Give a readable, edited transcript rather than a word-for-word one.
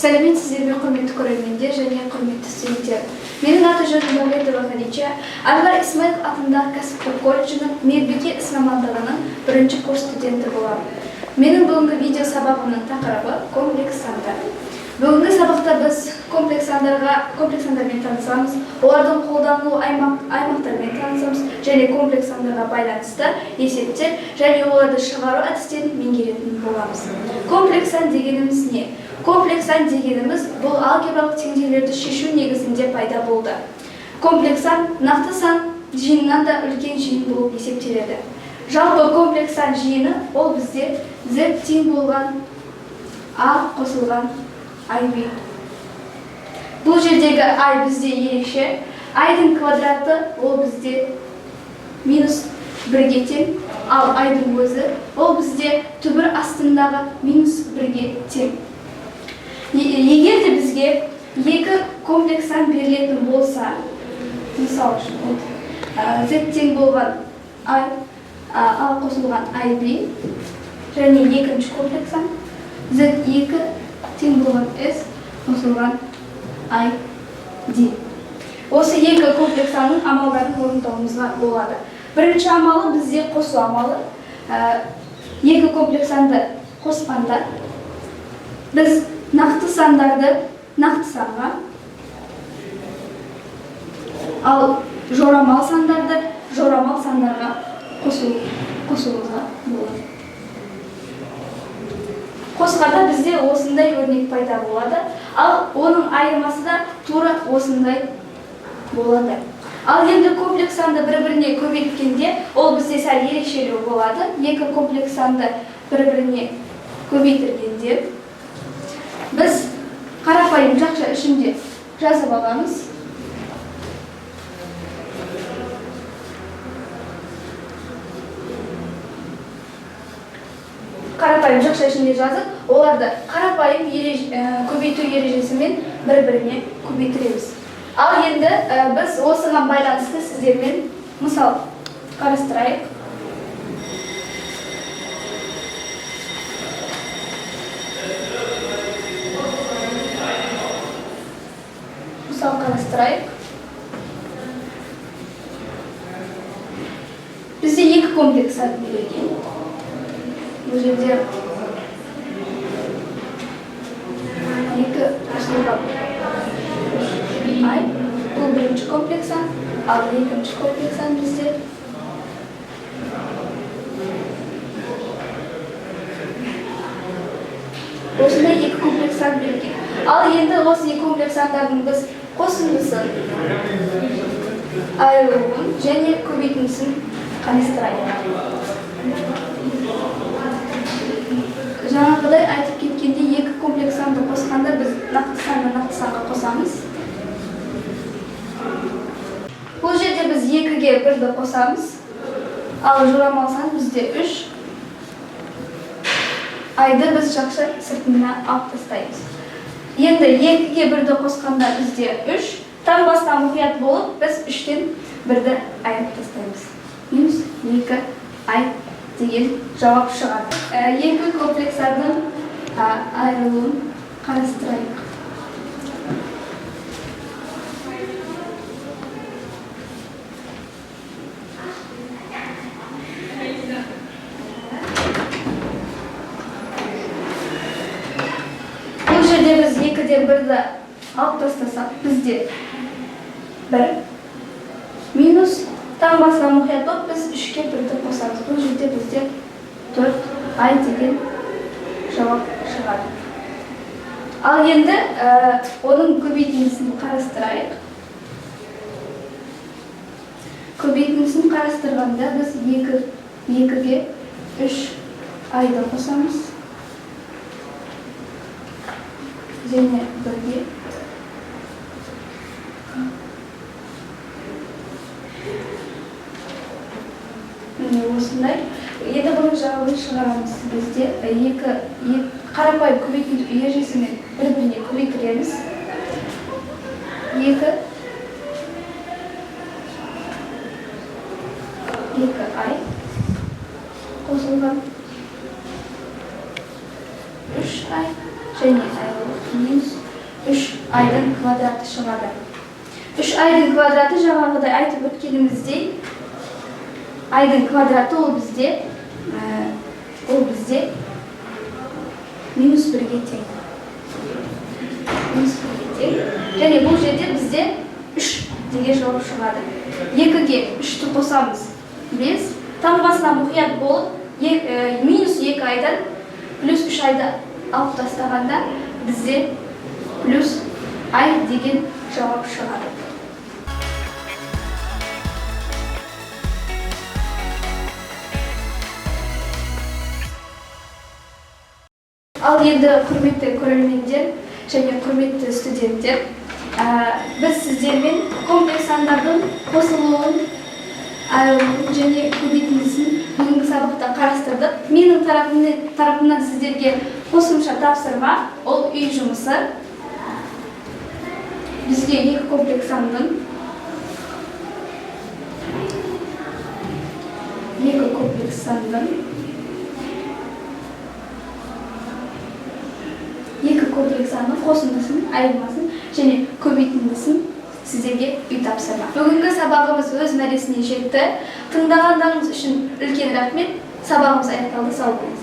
Сәлеметсіздер ме, құрметті көрермендер және құрметті студенттер. Менің аты жөнім Мұхамедова Хадича. Анвар Исмаилов атындағы кәсіптік колледжінің медбике іс мамандығының 1-ші курс студенті боламын. Менің бүгінгі видео сабағымның тақырыбы комплекс сандар. Бүгінгі сабақта біз комплекс сандармен танысамыз, олардың қолданылу аймақтарымен танысамыз және комплекс сандарға байланысты есептер және оларды шығару әдістерін меңгеретін боламыз. Комплекс сан дегеніміз не? Комплекс сан дегеніміз бұл алгебралық теңдеулерді шешу негізінде пайда болды. Комплекс сан нақты сан жиынынан да үлкен жиын болып есептеледі. Жалпы комплекс сан жиыны ол бізде z тең болған a қосылған IB. Бұл жердегі I бізде ерекше. I-дің квадраты ол бізде -1-ге тең, ал I-дің өзі ол бізде түбір астындағы -1-ге тең. Егер де бізге екі комплекс сан берілетін болса, мысал үшін z тең болған I, a қосылған IB және екінші комплекс сан z2 тең болған s қосылған ID. Осы екі комплекс санның амалдарын орындауымызға болады. Бірінші амалы бізде қосу амалы. Екі комплекс санды қосқанда біз нақты сандарды нақты санға, ал жорамал сандарды жорамал сандарға қосуымызға болады. Қосқанда бізде осындай өрнек пайда болады, ал оның айырмасы да тура осындай болады. Ал енді комплекс санды бір-біріне көбейткенде, ол бізде сәл ерекшелеу болады. Екі комплекс санды бір-біріне көбейтіргенде біз қарапайым жақша ішінде жазып аламыз. Қарапайым жақша ішінде жазып, оларды қарапайым көбейту ережесімен бір-біріне көбейтіреміз. Ал енді біз осыған байланысты сіздермен мысал қарастырайық. Мысал қарастырайық. Бізде екі комплекс сан берілген. Бұл жерде екі қосылған I, бұл бірінші комплекс сан, ал екінші комплекс сан бізде осындай екі комплекс сан берілген. Ал енді осы екі комплекс сандардың біз қосындысын, айырылуын және көбейтіндісін қарастырайық. Жаңағыдай айтып кеткенде екі комплекс санды қосқанда біз нақты санға қосамыз. Бұл жерде біз 2-ге 1-ді қосамыз, ал жорамал сан бізде 3. I-ды біз жақша сыртына алып тастаймыз. Енді 2-ге 1-ді қосқанда бізде 3. Тағы басқа мұқият болып, біз 3-тен 1-ді айырып тастаймыз. -2 I деген жауап шығады. Екі комплекс сандың айырылуын қарастырайық. Бұл жерде біз 2-ден 1-ді алып тастасақ, бізде 1 минус тағы басқа мұқият болып, біз 3-ге 1-ді қосамыз. Бұл жерде бізде 4 I деген жауап шығады. Ал енді оның көбейтіндісін қарастырайық. Көбейтіндісін қарастырғанда біз 2-ге 3 I-ды қосамыз. Және 1-ге осындай. Енді бұның жауабын шығарамыз. Бізде қарапайым көбейту ережесімен бір-біріне көбейтіреміз. 2 I қосылған 3 I және I минус айдың квадраты шығады. 3 айдың квадраты жаңағыдай айтып өткеніміздей, айдың квадраты ол бізде -1-ге тең. Және бұл жерде бізде 3 деген жауап шығады. 2-ге 3-ті қосамыз 5, таңбасына мұқият болып, -2 айдан +3 айды алып тастағанда бізде плюс ай деген жауап шығады. Ал енді құрметті көрермендер және құрметті студенттер, біз сіздермен комплекс сандардың қосылуын, айырылуын және көбейтіндісін бүгінгі сабақта қарастырдық. Менің тарапымнан сіздерге қосымша тапсырма, ол үй жұмысы. Бізге 2 комплекс сандың қосындысын, айырмасын және көбейтіндісін сіздерге үй тапсырма. Бүгінгі сабағымыз өз мәресіне жетті. Тыңдағандарыңыз үшін үлкен рахмет. Сабағымыз аяқталды. Сау болыңыз.